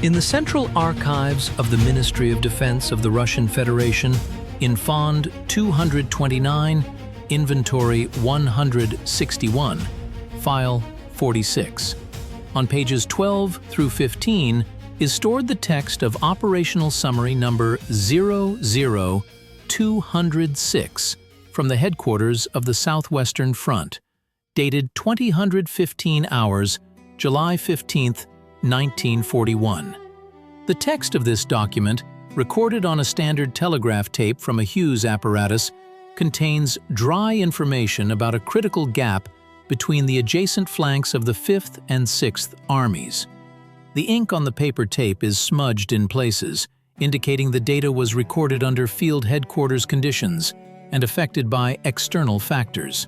In the Central Archives of the Ministry of Defense of the Russian Federation, in Fond 229, Inventory 161, File 46. On pages 12 through 15 is stored the text of Operational Summary number 00206 from the headquarters of the Southwestern Front, dated 2015 hours, July 15, 1941. The text of this document, recorded on a standard telegraph tape from a Hughes apparatus, contains dry information about a critical gap between the adjacent flanks of the 5th and 6th Armies. The ink on the paper tape is smudged in places, indicating the data was recorded under field headquarters conditions and affected by external factors.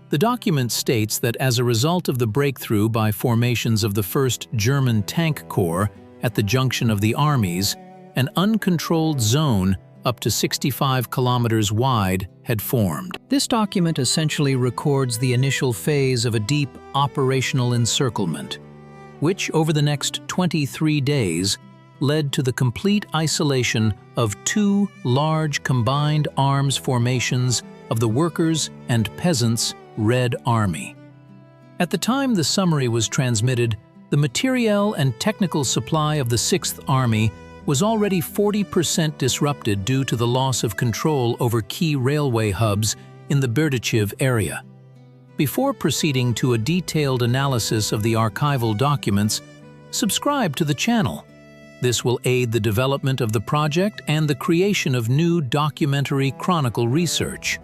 The document states that as a result of the breakthrough by formations of the 1st German Tank Corps at the junction of the armies, an uncontrolled zone up to 65 kilometers wide had formed. This document essentially records the initial phase of a deep operational encirclement, which over the next 23 days led to the complete isolation of 2 large combined arms formations of the Workers' and Peasants' Red Army. At the time the summary was transmitted, the materiel and technical supply of the 6th Army was already 40% disrupted due to the loss of control over key railway hubs in the Berdichev area. Before proceeding to a detailed analysis of the archival documents, subscribe to the channel. This will aid the development of the project and the creation of new documentary chronicle research.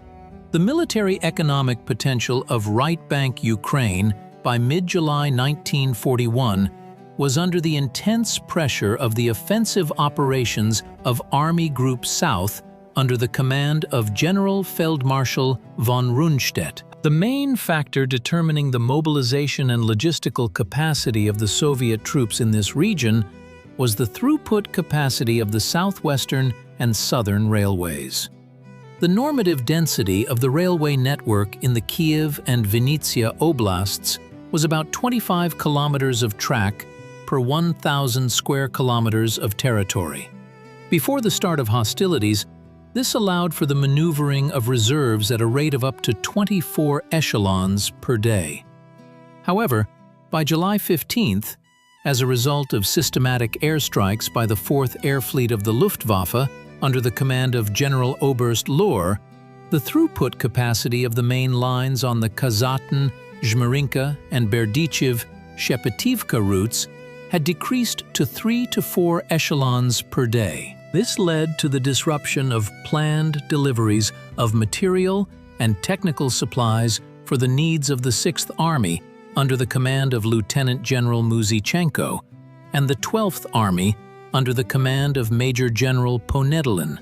The military economic potential of right bank Ukraine by mid-July 1941 was under the intense pressure of the offensive operations of Army Group South under the command of General Feldmarschall von Rundstedt. The main factor determining the mobilization and logistical capacity of the Soviet troops in this region was the throughput capacity of the southwestern and southern railways. The normative density of the railway network in the Kiev and Vinnytsia oblasts was about 25 kilometers of track per 1,000 square kilometers of territory. Before the start of hostilities, this allowed for the maneuvering of reserves at a rate of up to 24 echelons per day. However, by July 15th, as a result of systematic airstrikes by the 4th Air Fleet of the Luftwaffe under the command of General Oberst Lohr, the throughput capacity of the main lines on the Kazatin, Zhmarinka, and Berdichev-Shepetivka routes had decreased to 3 to 4 echelons per day. This led to the disruption of planned deliveries of material and technical supplies for the needs of the 6th Army under the command of Lieutenant General Muzychenko and the 12th Army under the command of Major General Ponedelin.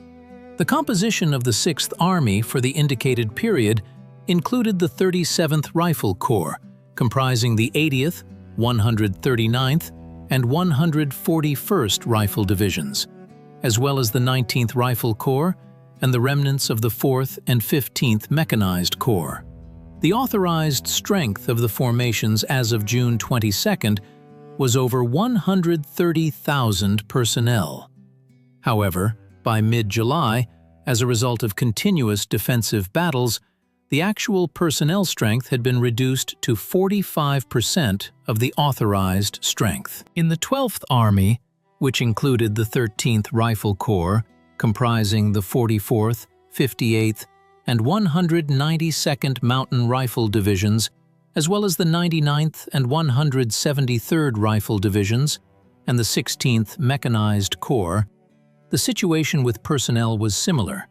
The composition of the 6th Army for the indicated period included the 37th Rifle Corps, comprising the 80th, 139th, and 141st Rifle Divisions, as well as the 19th Rifle Corps and the remnants of the 4th and 15th Mechanized Corps. The authorized strength of the formations as of June 22nd was over 130,000 personnel. However, by mid-July, as a result of continuous defensive battles, the actual personnel strength had been reduced to 45% of the authorized strength. In the 12th Army, which included the 13th Rifle Corps, comprising the 44th, 58th, and 192nd Mountain Rifle Divisions, as well as the 99th and 173rd Rifle Divisions and the 16th Mechanized Corps, the situation with personnel was similar.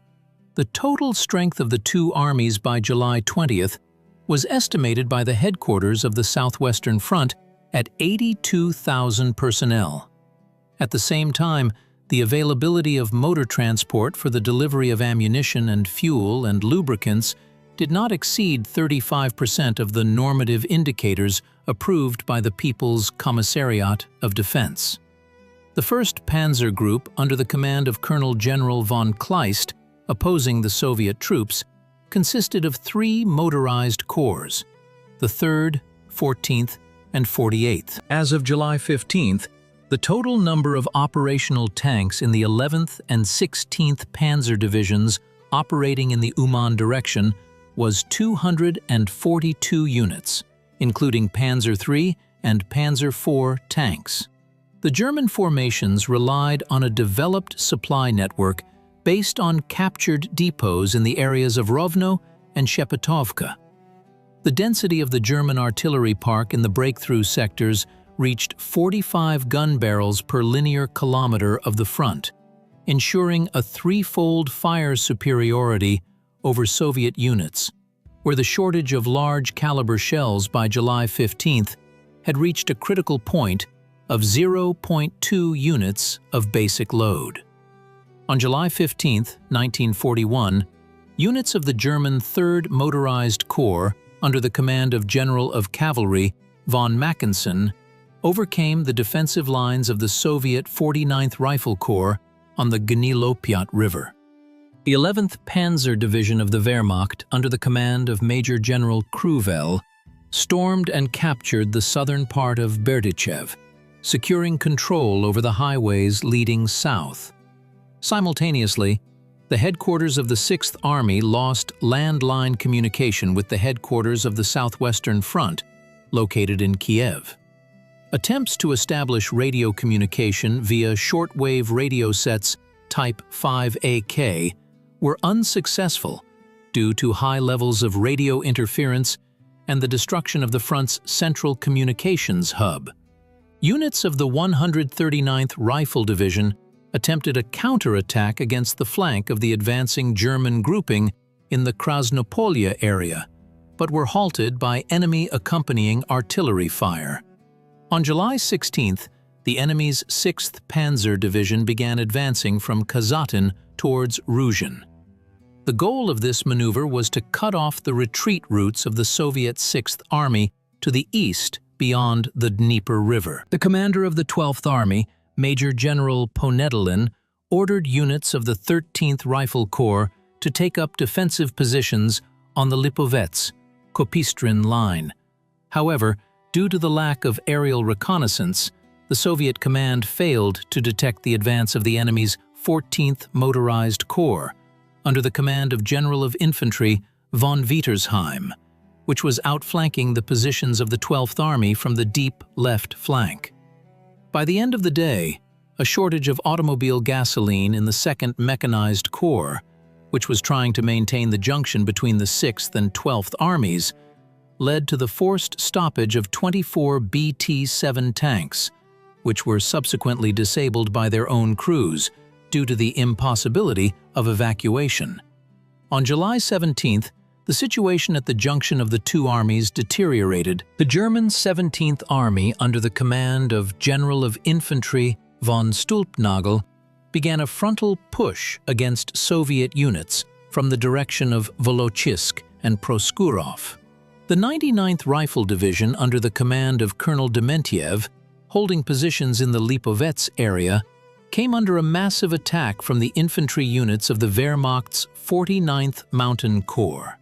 The total strength of the two armies by July 20th was estimated by the headquarters of the Southwestern Front at 82,000 personnel. At the same time, the availability of motor transport for the delivery of ammunition and fuel and lubricants did not exceed 35% of the normative indicators approved by the People's Commissariat of Defense. The 1st Panzer Group, under the command of Colonel General von Kleist, opposing the Soviet troops, consisted of 3 motorized corps, the 3rd, 14th, and 48th. As of July 15th, The total number of operational tanks in the 11th and 16th Panzer Divisions operating in the Uman direction was 242 units, including Panzer III and Panzer IV tanks. The German formations relied on a developed supply network based on captured depots in the areas of Rovno and Shepetovka. The density of the German artillery park in the breakthrough sectors reached 45 gun barrels per linear kilometer of the front, ensuring a threefold fire superiority over Soviet units, where the shortage of large-caliber shells by July 15th had reached a critical point of 0.2 units of basic load. On July 15, 1941, units of the German 3rd Motorized Corps, under the command of General of Cavalry von Mackensen, overcame the defensive lines of the Soviet 49th Rifle Corps on the Gnilopiat River. The 11th Panzer Division of the Wehrmacht, under the command of Major General Kruvel, stormed and captured the southern part of Berdichev, securing control over the highways leading south. Simultaneously, the headquarters of the Sixth Army lost landline communication with the headquarters of the Southwestern Front, located in Kiev. Attempts to establish radio communication via shortwave radio sets Type 5AK were unsuccessful due to high levels of radio interference and the destruction of the front's central communications hub. Units of the 139th Rifle Division attempted a counterattack against the flank of the advancing German grouping in the Krasnopolye area, but were halted by enemy accompanying artillery fire. On July 16th, the enemy's 6th Panzer Division began advancing from Kazatin towards Ruzhin. The goal of this maneuver was to cut off the retreat routes of the Soviet Sixth Army to the east beyond the Dnieper River. The commander of the 12th Army, Major General Ponedelin, ordered units of the 13th Rifle Corps to take up defensive positions on the Lipovets-Kopystrin line. However, due to the lack of aerial reconnaissance, the Soviet command failed to detect the advance of the enemy's 14th Motorized Corps, under the command of General of Infantry von Wietersheim, which was outflanking the positions of the 12th Army from the deep left flank. By the end of the day, a shortage of automobile gasoline in the 2nd Mechanized Corps, which was trying to maintain the junction between the 6th and 12th Armies, led to the forced stoppage of 24 BT-7 tanks, which were subsequently disabled by their own crews due to the impossibility of evacuation. On July 17th, the situation at the junction of the two armies deteriorated. The German 17th Army, under the command of General of Infantry von Stulpnagel, began a frontal push against Soviet units from the direction of Volochysk and Proskurov. The 99th Rifle Division, under the command of Colonel Dementiev, holding positions in the Lipovets area, came under a massive attack from the infantry units of the Wehrmacht's 49th Mountain Corps.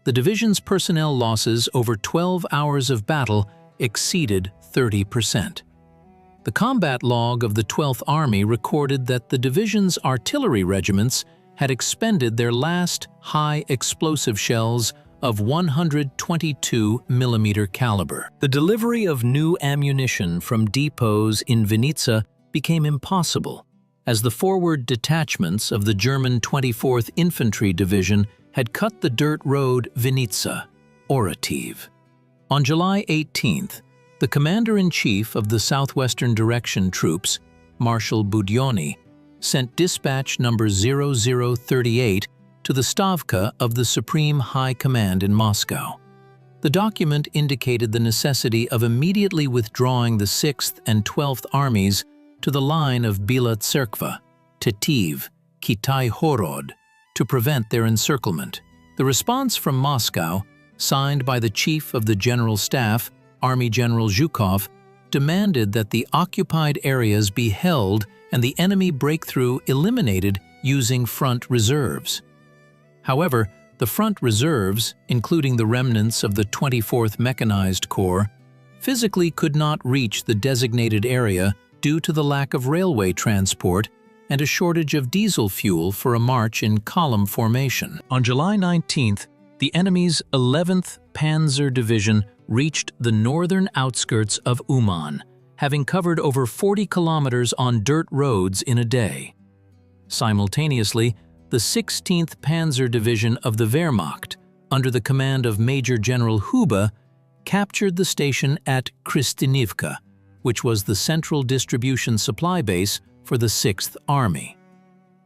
The division's personnel losses over 12 hours of battle exceeded 30%. The combat log of the 12th Army recorded that the division's artillery regiments had expended their last high explosive shells of 122 mm caliber. The delivery of new ammunition from depots in Vinnitsa became impossible, as the forward detachments of the German 24th Infantry Division had cut the dirt road Vinnitsa-Orativ. On July 18th, the commander-in-chief of the southwestern direction troops, Marshal Budyonny, sent dispatch number 0038 to the Stavka of the Supreme High Command in Moscow. The document indicated the necessity of immediately withdrawing the 6th and 12th Armies to the line of Bila Tserkva, Tetiv, Kitai-Horod, to prevent their encirclement. The response from Moscow, signed by the Chief of the General Staff, Army General Zhukov, demanded that the occupied areas be held and the enemy breakthrough eliminated using front reserves. However, the front reserves, including the remnants of the 24th Mechanized Corps, physically could not reach the designated area due to the lack of railway transport and a shortage of diesel fuel for a march in column formation. On July 19th, the enemy's 11th Panzer Division reached the northern outskirts of Uman, having covered over 40 kilometers on dirt roads in a day. Simultaneously, the 16th Panzer Division of the Wehrmacht, under the command of Major General Hube, captured the station at Kristinivka, which was the central distribution supply base for the Sixth Army.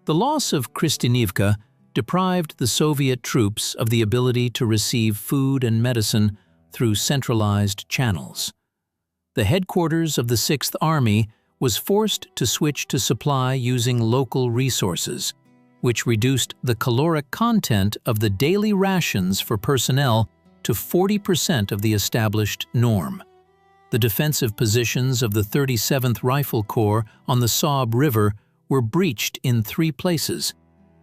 The loss of Kristinivka deprived the Soviet troops of the ability to receive food and medicine through centralized channels. The headquarters of the Sixth Army was forced to switch to supply using local resources, which reduced the caloric content of the daily rations for personnel to 40% of the established norm. The defensive positions of the 37th Rifle Corps on the Saab River were breached in 3 places,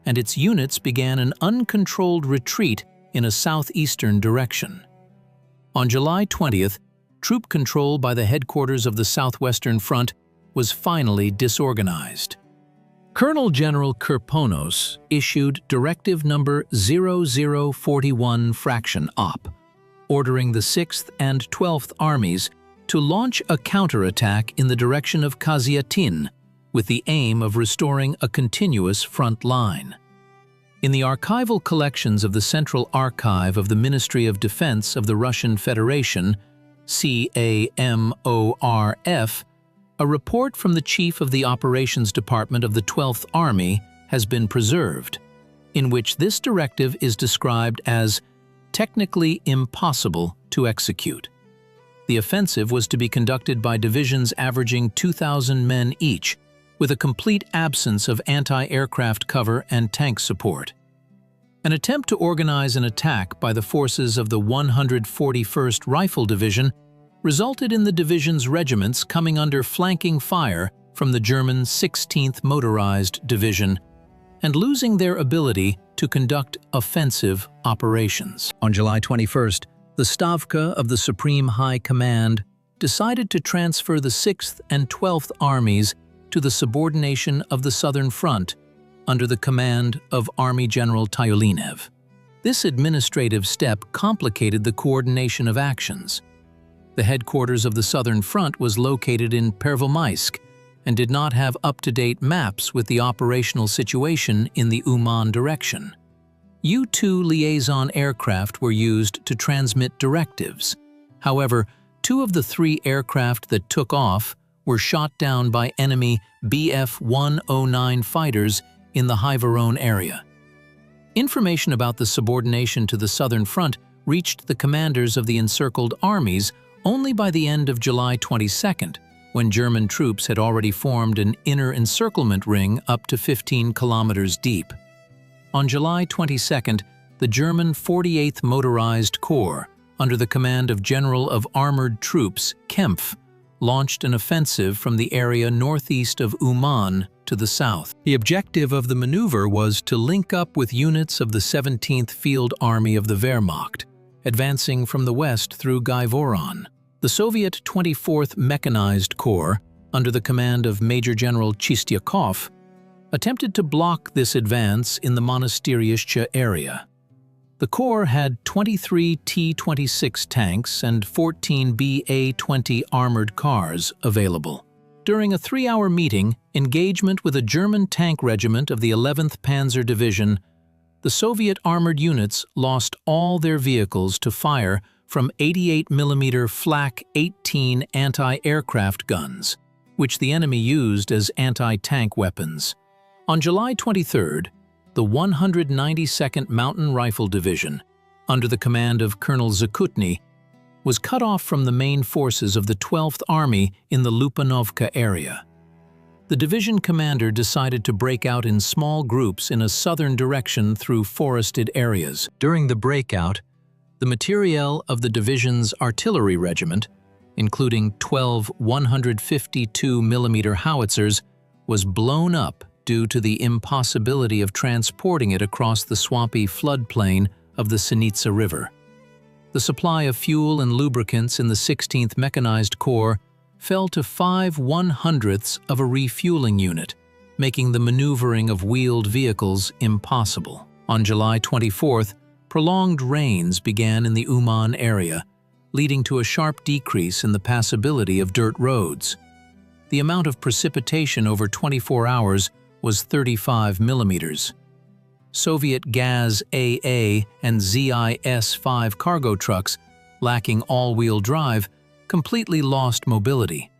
and its units began an uncontrolled retreat in a southeastern direction. On July 20th, troop control by the headquarters of the Southwestern Front was finally disorganized. Colonel General Kirponos issued Directive Number 0041 Fraction Op, ordering the 6th and 12th Armies to launch a counterattack in the direction of Kaziatin, with the aim of restoring a continuous front line. In the archival collections of the Central Archive of the Ministry of Defense of the Russian Federation, CAMORF, a report from the Chief of the Operations Department of the 12th Army has been preserved, in which this directive is described as technically impossible to execute. The offensive was to be conducted by divisions averaging 2,000 men each, with a complete absence of anti-aircraft cover and tank support. An attempt to organize an attack by the forces of the 141st Rifle Division resulted in the division's regiments coming under flanking fire from the German 16th Motorized Division and losing their ability to conduct offensive operations. On July 21st, the Stavka of the Supreme High Command decided to transfer the 6th and 12th Armies to the subordination of the Southern Front under the command of Army General Tyulinev. This administrative step complicated the coordination of actions. The headquarters of the Southern Front was located in Pervomaisk and did not have up-to-date maps with the operational situation in the Uman direction. U-2 liaison aircraft were used to transmit directives. However, 2 of the 3 aircraft that took off were shot down by enemy Bf-109 fighters in the Haivaron area. Information about the subordination to the Southern Front reached the commanders of the encircled armies only by the end of July 22nd, when German troops had already formed an inner encirclement ring up to 15 kilometers deep. On July 22nd, the German 48th Motorized Corps, under the command of General of Armored Troops Kempf, launched an offensive from the area northeast of Uman to the south. The objective of the maneuver was to link up with units of the 17th Field Army of the Wehrmacht, advancing from the west through Gaivoron. The Soviet 24th Mechanized Corps, under the command of Major General Chistyakov, attempted to block this advance in the Monastiriishche area. The Corps had 23 T-26 tanks and 14 BA-20 armored cars available. During a 3-hour meeting, engagement with a German tank regiment of the 11th Panzer Division, the Soviet armored units lost all their vehicles to fire from 88mm Flak 18 anti-aircraft guns, which the enemy used as anti-tank weapons. On July 23rd, the 192nd Mountain Rifle Division, under the command of Colonel Zakutny, was cut off from the main forces of the 12th Army in the Lupanovka area. The division commander decided to break out in small groups in a southern direction through forested areas. During the breakout, the materiel of the division's artillery regiment, including 12 152mm howitzers, was blown up due to the impossibility of transporting it across the swampy floodplain of the Sinitsa River. The supply of fuel and lubricants in the 16th Mechanized Corps fell to 5/100ths of a refueling unit, making the maneuvering of wheeled vehicles impossible. On July 24th, prolonged rains began in the Uman area, leading to a sharp decrease in the passability of dirt roads. The amount of precipitation over 24 hours was 35 millimeters. Soviet Gaz AA and ZIS-5 cargo trucks, lacking all-wheel drive, completely lost mobility.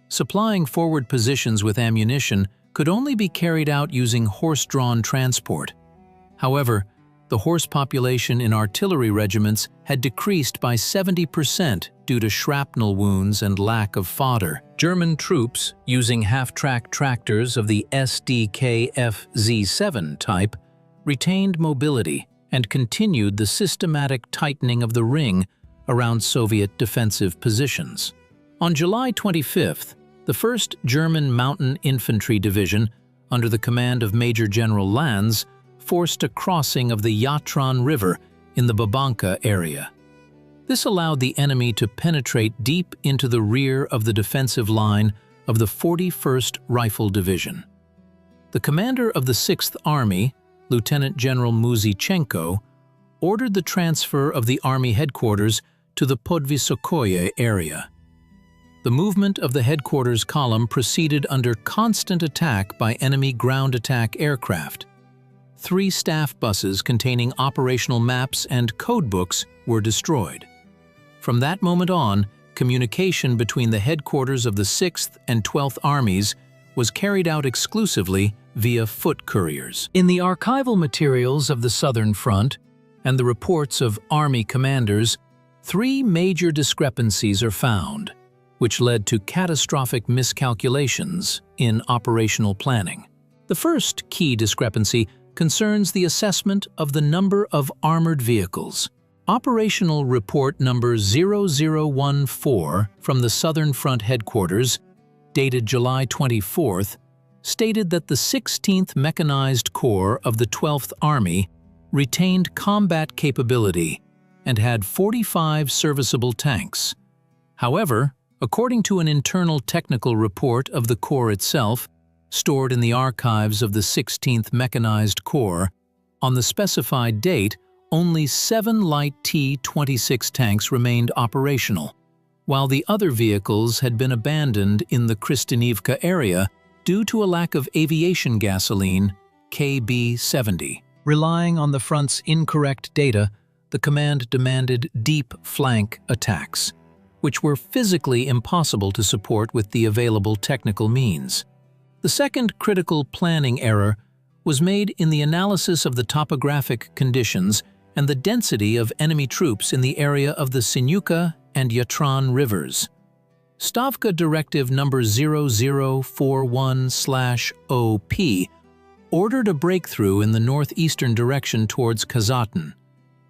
Supplying forward positions with ammunition could only be carried out using horse-drawn transport. However, the horse population in artillery regiments had decreased by 70% due to shrapnel wounds and lack of fodder. German troops, using half-track tractors of the SDKFZ-7 type, retained mobility and continued the systematic tightening of the ring around Soviet defensive positions. On July 25th, the 1st German Mountain Infantry Division, under the command of Major General Lanz, forced a crossing of the Yatran River in the Babanka area. This allowed the enemy to penetrate deep into the rear of the defensive line of the 41st Rifle Division. The commander of the Sixth Army, Lieutenant General Muzychenko, ordered the transfer of the Army headquarters to the Podvysokoye area. The movement of the headquarters column proceeded under constant attack by enemy ground attack aircraft. 3 staff buses containing operational maps and codebooks were destroyed. From that moment on, communication between the headquarters of the 6th and 12th Armies was carried out exclusively via foot couriers. In the archival materials of the Southern Front and the reports of Army commanders, 3 major discrepancies are found, which led to catastrophic miscalculations in operational planning. The first key discrepancy concerns the assessment of the number of armored vehicles. Operational Report number 0014 from the Southern Front headquarters, dated July 24th, stated that the 16th Mechanized Corps of the 12th Army retained combat capability and had 45 serviceable tanks. However, according to an internal technical report of the Corps itself, stored in the archives of the 16th Mechanized Corps, on the specified date, only 7 light T-26 tanks remained operational, while the other vehicles had been abandoned in the Kristinivka area due to a lack of aviation gasoline, KB-70. Relying on the front's incorrect data, the command demanded deep flank attacks, which were physically impossible to support with the available technical means. The second critical planning error was made in the analysis of the topographic conditions and the density of enemy troops in the area of the Sinyuka and Yatran rivers. Stavka Directive number 0041/OP ordered a breakthrough in the northeastern direction towards Kazatan.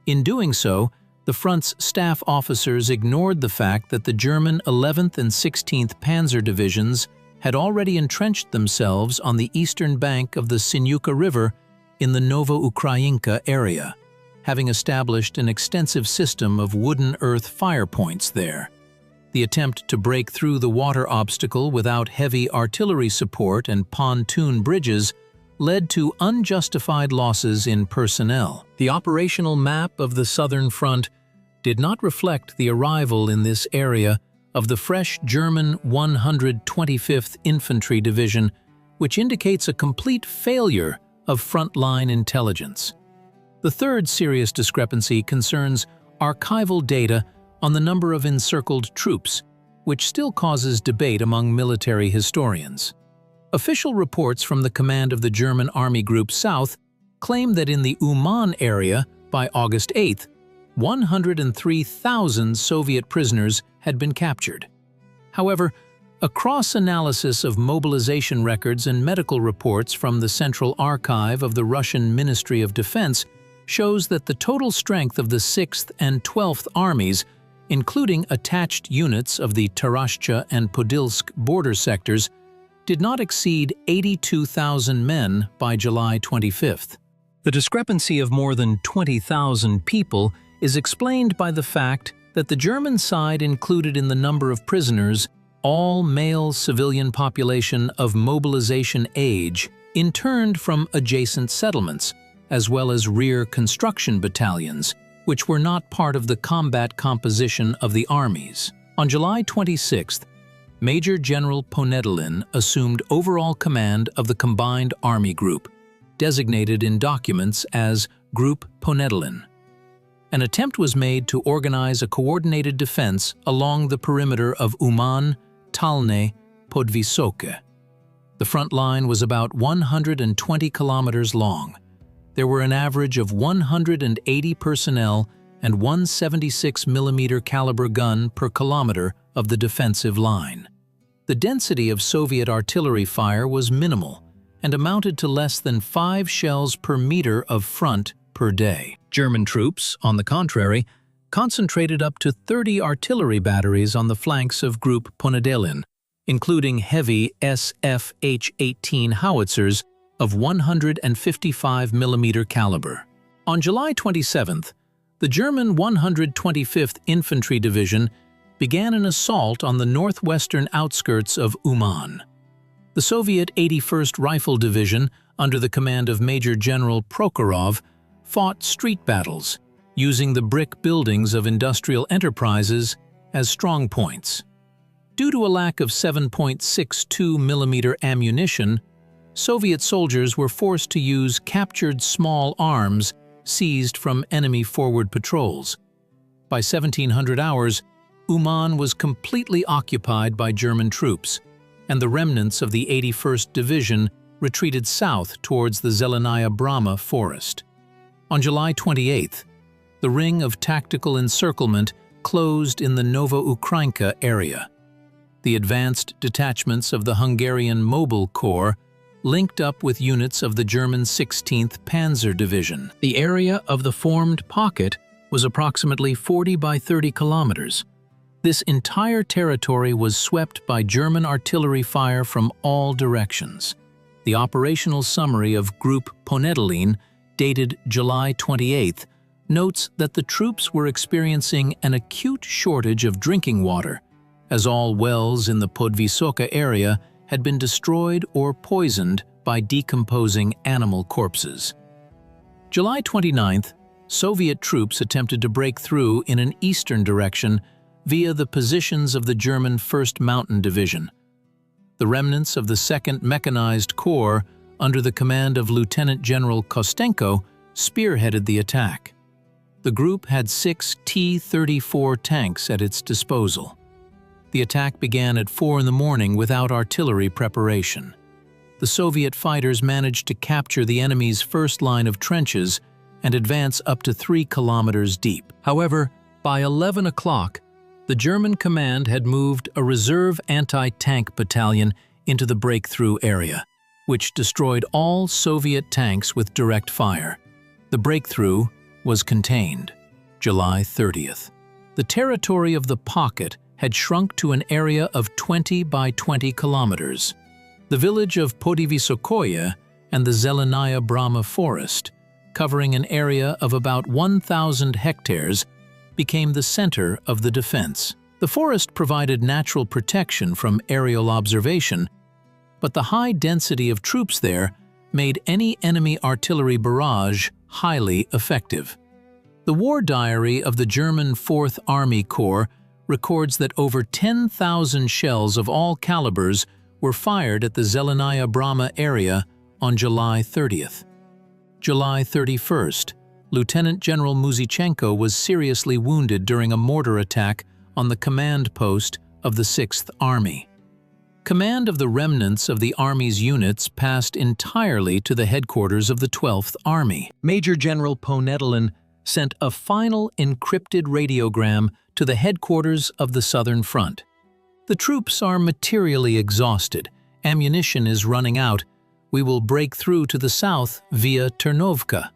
In doing so, the front's staff officers ignored the fact that the German 11th and 16th Panzer Divisions had already entrenched themselves on the eastern bank of the Sinyuka River in the Novoukrayinka area, having established an extensive system of wooden earth fire points there. The attempt to break through the water obstacle without heavy artillery support and pontoon bridges led to unjustified losses in personnel. The operational map of the Southern Front did not reflect the arrival in this area of the fresh German 125th Infantry Division, which indicates a complete failure of frontline intelligence. The third serious discrepancy concerns archival data on the number of encircled troops, which still causes debate among military historians. Official reports from the command of the German Army Group South claim that in the Uman area, by August 8th, 103,000 Soviet prisoners had been captured. However, a cross-analysis of mobilization records and medical reports from the Central Archive of the Russian Ministry of Defense shows that the total strength of the 6th and 12th Armies, including attached units of the Tarashcha and Podilsk border sectors, did not exceed 82,000 men by July 25th. The discrepancy of more than 20,000 people is explained by the fact that the German side included in the number of prisoners all male civilian population of mobilization age interned from adjacent settlements, as well as rear construction battalions, which were not part of the combat composition of the armies. On July 26th, Major General Ponedelin assumed overall command of the Combined Army Group, designated in documents as Group Ponedelin. An attempt was made to organize a coordinated defense along the perimeter of Uman, Talne, Podvysoke. The front line was about 120 kilometers long. There were an average of 180 personnel and one 76mm caliber gun per kilometer of the defensive line. The density of Soviet artillery fire was minimal and amounted to less than 5 shells per meter of front per day. German troops, on the contrary, concentrated up to 30 artillery batteries on the flanks of Group Ponedelin, including heavy SFH-18 howitzers of 155mm caliber. On July 27th, the German 125th Infantry Division began an assault on the northwestern outskirts of Uman. The Soviet 81st Rifle Division, under the command of Major General Prokhorov, fought street battles, using the brick buildings of industrial enterprises as strong points. Due to a lack of 7.62mm ammunition, Soviet soldiers were forced to use captured small arms seized from enemy forward patrols. By 1700 hours, Uman was completely occupied by German troops, and the remnants of the 81st Division retreated south towards the Zelenaya Brama forest. On July 28th, the ring of tactical encirclement closed in the Novoukrainka area. The advanced detachments of the Hungarian Mobile Corps linked up with units of the German 16th Panzer Division. The area of the formed pocket was approximately 40 by 30 kilometers. This entire territory was swept by German artillery fire from all directions. The operational summary of Group Ponedelin, dated July 28th, notes that the troops were experiencing an acute shortage of drinking water, as all wells in the Podvysoka area had been destroyed or poisoned by decomposing animal corpses. July 29th, Soviet troops attempted to break through in an eastern direction via the positions of the German 1st Mountain Division. The remnants of the 2nd Mechanized Corps, under the command of Lieutenant General Kostenko, spearheaded the attack. The group had 6 T-34 tanks at its disposal. The attack began at 4 in the morning without artillery preparation. The Soviet fighters managed to capture the enemy's first line of trenches and advance up to 3 kilometers deep. However, by 11 o'clock, the German command had moved a reserve anti-tank battalion into the breakthrough area, which destroyed all Soviet tanks with direct fire. The breakthrough was contained. July 30th. The territory of the pocket had shrunk to an area of 20 by 20 kilometers. The village of Podvysokoye and the Zelenaya Brama forest, covering an area of about 1,000 hectares, became the center of the defense. The forest provided natural protection from aerial observation, but the high density of troops there made any enemy artillery barrage highly effective. The war diary of the German 4th Army Corps records that over 10,000 shells of all calibers were fired at the Zelenaya Brama area on July 30th. July 31st, Lieutenant General Muzychenko was seriously wounded during a mortar attack on the command post of the Sixth Army. Command of the remnants of the Army's units passed entirely to the headquarters of the 12th Army. Major General Ponedelin sent a final encrypted radiogram to the headquarters of the Southern Front. The troops are materially exhausted. Ammunition is running out. We will break through to the south via Ternovka.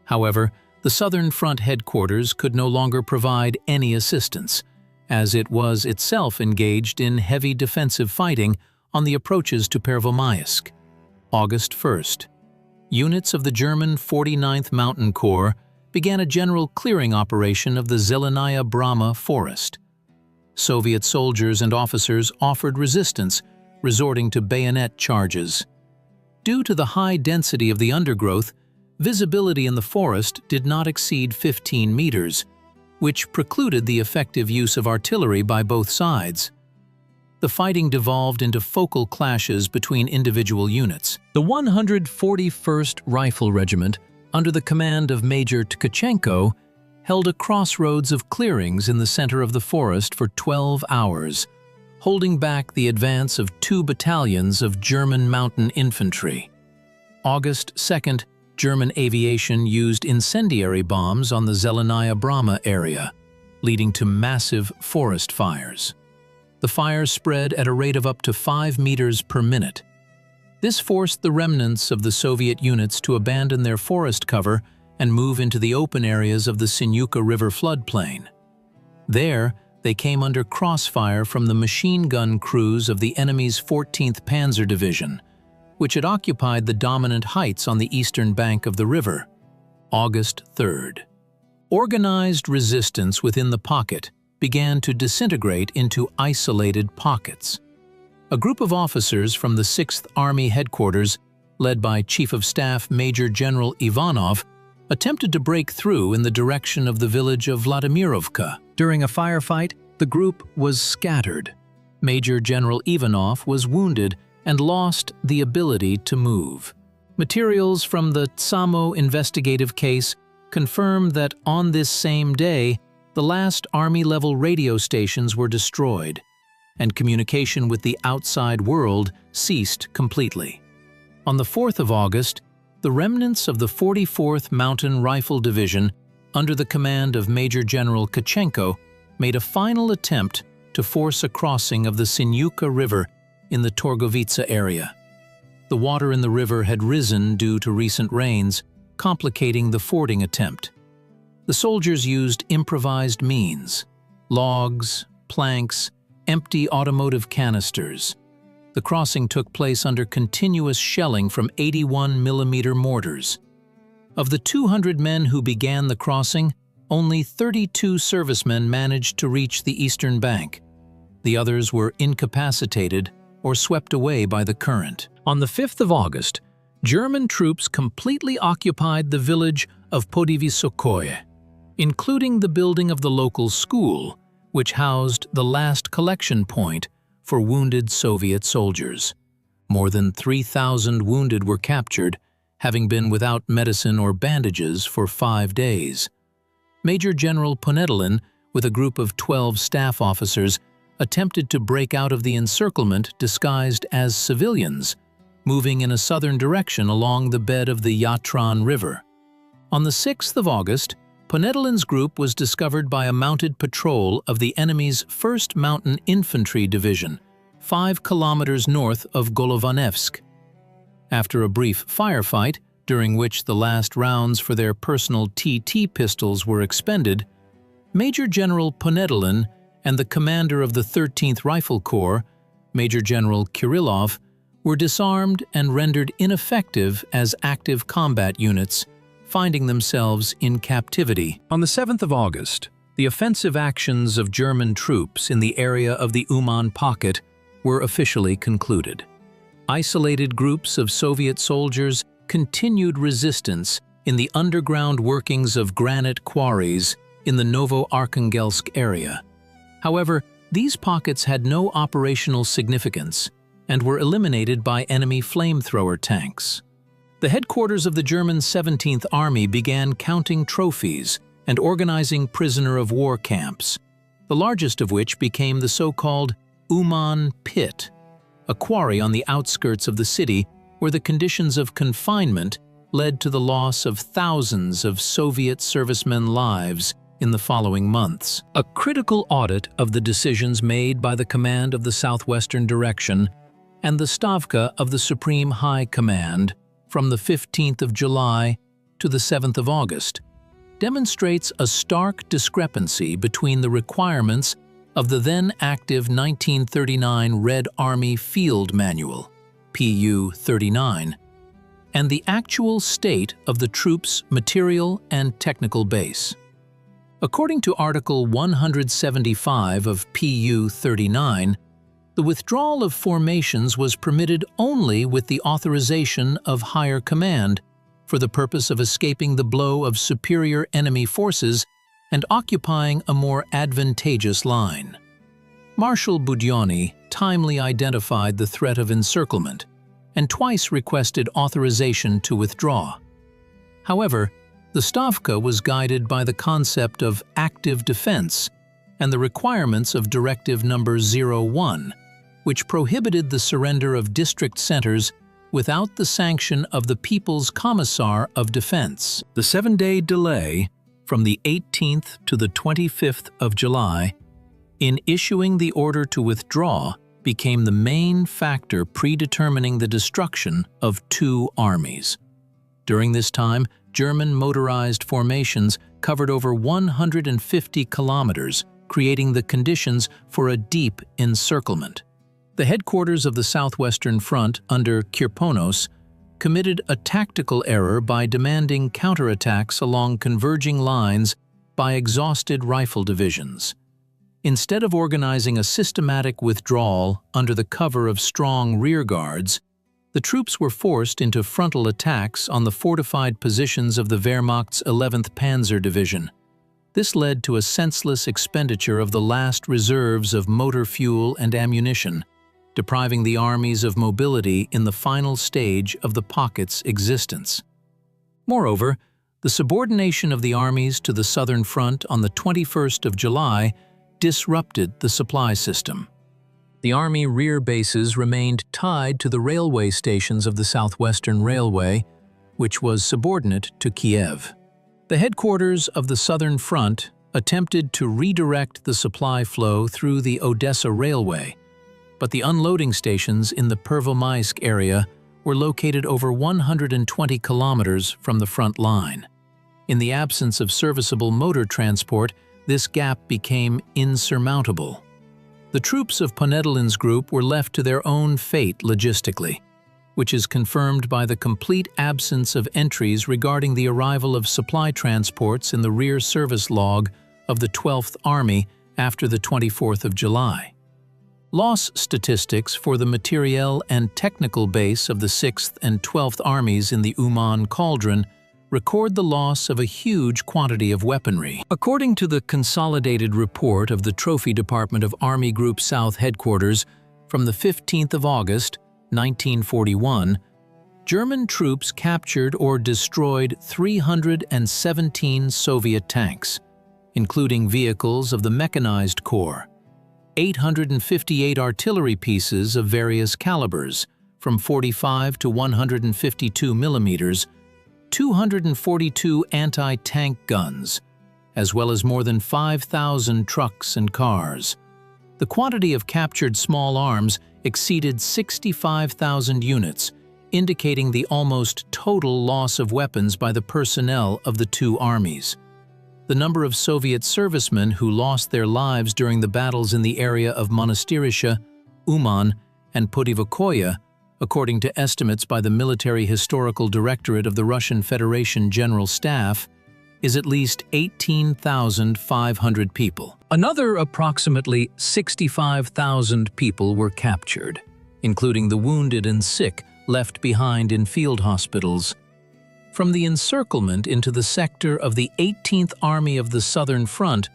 However, the Southern Front headquarters could no longer provide any assistance, as it was itself engaged in heavy defensive fighting on the approaches to Pervomaysk. August 1st. Units of the German 49th Mountain Corps began a general clearing operation of the Zelenaya Brama forest. Soviet soldiers and officers offered resistance, resorting to bayonet charges. Due to the high density of the undergrowth, visibility in the forest did not exceed 15 meters, which precluded the effective use of artillery by both sides. The fighting devolved into focal clashes between individual units. The 141st Rifle Regiment, under the command of Major Tkachenko, held a crossroads of clearings in the center of the forest for 12 hours, holding back the advance of 2 battalions of German mountain infantry. August 2nd, German aviation used incendiary bombs on the Zelenaya Brama area, leading to massive forest fires. The fires spread at a rate of up to 5 meters per minute. This forced the remnants of the Soviet units to abandon their forest cover and move into the open areas of the Sinyuka River floodplain. There, they came under crossfire from the machine gun crews of the enemy's 14th Panzer Division, which had occupied the dominant heights on the eastern bank of the river. August 3rd. Organized resistance within the pocket began to disintegrate into isolated pockets. A group of officers from the Sixth Army headquarters, led by Chief of Staff Major General Ivanov, attempted to break through in the direction of the village of Vladimirovka. During a firefight, the group was scattered. Major General Ivanov was wounded and lost the ability to move. Materials from the Tsamo investigative case confirm that on this same day, the last Army-level radio stations were destroyed, and communication with the outside world ceased completely. On the 4th of August, the remnants of the 44th Mountain Rifle Division, under the command of Major General Tkachenko, made a final attempt to force a crossing of the Sinyuka River in the Torgovitsa area. The water in the river had risen due to recent rains, complicating the fording attempt. The soldiers used improvised means: logs, planks, empty automotive canisters. The crossing took place under continuous shelling from 81mm mortars. Of the 200 men who began the crossing, only 32 servicemen managed to reach the eastern bank. The others were incapacitated or swept away by the current. On the 5th of August, German troops completely occupied the village of Podivysokhoye, including the building of the local school, which housed the last collection point for wounded Soviet soldiers. More than 3,000 wounded were captured, having been without medicine or bandages for 5 days. Major General Ponedelin, with a group of 12 staff officers, attempted to break out of the encirclement disguised as civilians, moving in a southern direction along the bed of the Yatran River. On the 6th of August, Ponedelin's group was discovered by a mounted patrol of the enemy's 1st Mountain Infantry Division, 5 kilometers north of Golovanevsk. After a brief firefight, during which the last rounds for their personal TT pistols were expended, Major General Ponedelin and the commander of the 13th Rifle Corps, Major General Kirillov, were disarmed and rendered ineffective as active combat units, finding themselves in captivity. On the 7th of August, the offensive actions of German troops in the area of the Uman pocket were officially concluded. Isolated groups of Soviet soldiers continued resistance in the underground workings of granite quarries in the Novo-Arkhangelsk area. However, these pockets had no operational significance and were eliminated by enemy flamethrower tanks. The headquarters of the German 17th Army began counting trophies and organizing prisoner-of-war camps, the largest of which became the so-called Uman Pit, a quarry on the outskirts of the city where the conditions of confinement led to the loss of thousands of Soviet servicemen lives in the following months. A critical audit of the decisions made by the Command of the Southwestern Direction and the Stavka of the Supreme High Command from the 15th of July to the 7th of August demonstrates a stark discrepancy between the requirements of the then active 1939 Red Army Field Manual, PU 39, and the actual state of the troops' material and technical base. According to Article 175 of PU 39, the withdrawal of formations was permitted only with the authorization of higher command for the purpose of escaping the blow of superior enemy forces and occupying a more advantageous line. Marshal Budyonny timely identified the threat of encirclement and twice requested authorization to withdraw. However, the Stavka was guided by the concept of active defense and the requirements of Directive No. 01, which prohibited the surrender of district centers without the sanction of the People's Commissar of Defense. The 7-day delay from the 18th to the 25th of July in issuing the order to withdraw became the main factor predetermining the destruction of 2 armies. During this time, German motorized formations covered over 150 kilometers, creating the conditions for a deep encirclement. The headquarters of the Southwestern Front under Kirponos committed a tactical error by demanding counterattacks along converging lines by exhausted rifle divisions. Instead of organizing a systematic withdrawal under the cover of strong rearguards, the troops were forced into frontal attacks on the fortified positions of the Wehrmacht's 11th Panzer Division. This led to a senseless expenditure of the last reserves of motor fuel and ammunition, depriving the armies of mobility in the final stage of the pocket's existence. Moreover, the subordination of the armies to the Southern Front on the 21st of July disrupted the supply system. The Army rear bases remained tied to the railway stations of the Southwestern Railway, which was subordinate to Kiev. The headquarters of the Southern Front attempted to redirect the supply flow through the Odessa Railway, but the unloading stations in the Pervomaisk area were located over 120 kilometers from the front line. In the absence of serviceable motor transport, this gap became insurmountable. The troops of Ponedelin's group were left to their own fate logistically, which is confirmed by the complete absence of entries regarding the arrival of supply transports in the rear service log of the 12th Army after the 24th of July. Loss statistics for the materiel and technical base of the 6th and 12th Armies in the Uman cauldron record the loss of a huge quantity of weaponry. According to the consolidated report of the Trophy Department of Army Group South Headquarters from the 15th of August, 1941, German troops captured or destroyed 317 Soviet tanks, including vehicles of the Mechanized Corps, 858 artillery pieces of various calibers, from 45 to 152 millimeters, 242 anti-tank guns, as well as more than 5,000 trucks and cars. The quantity of captured small arms exceeded 65,000 units, indicating the almost total loss of weapons by the personnel of the 2 armies. The number of Soviet servicemen who lost their lives during the battles in the area of Monastyrisha, Uman, and Pudivokoye, according to estimates by the Military Historical Directorate of the Russian Federation General Staff, is at least 18,500 people. Another approximately 65,000 people were captured, including the wounded and sick left behind in field hospitals. From the encirclement into the sector of the 18th Army of the Southern Front,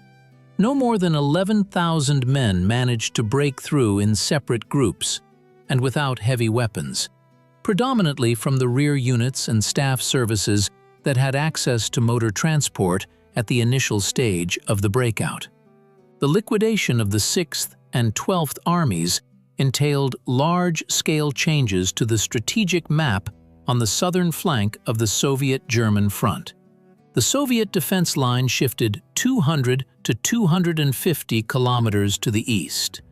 no more than 11,000 men managed to break through in separate groups and without heavy weapons, predominantly from the rear units and staff services that had access to motor transport at the initial stage of the breakout. The liquidation of the 6th and 12th Armies entailed large-scale changes to the strategic map on the southern flank of the Soviet-German front. The Soviet defense line shifted 200 to 250 kilometers to the east.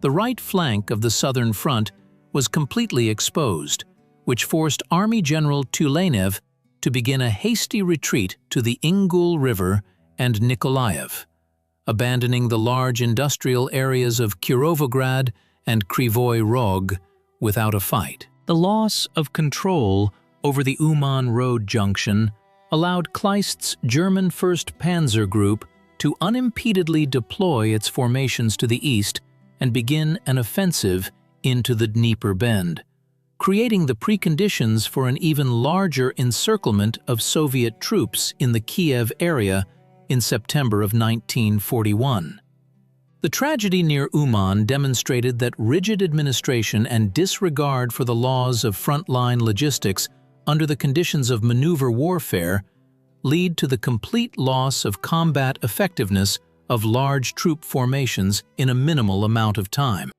The right flank of the southern front was completely exposed, which forced Army General Tulenev to begin a hasty retreat to the Ingul River and Nikolaev, abandoning the large industrial areas of Kirovograd and Krivoy Rog without a fight. The loss of control over the Uman Road junction allowed Kleist's German 1st Panzer Group to unimpededly deploy its formations to the east and begin an offensive into the Dnieper Bend, creating the preconditions for an even larger encirclement of Soviet troops in the Kiev area in September of 1941. The tragedy near Uman demonstrated that rigid administration and disregard for the laws of frontline logistics under the conditions of maneuver warfare lead to the complete loss of combat effectiveness of large troop formations in a minimal amount of time.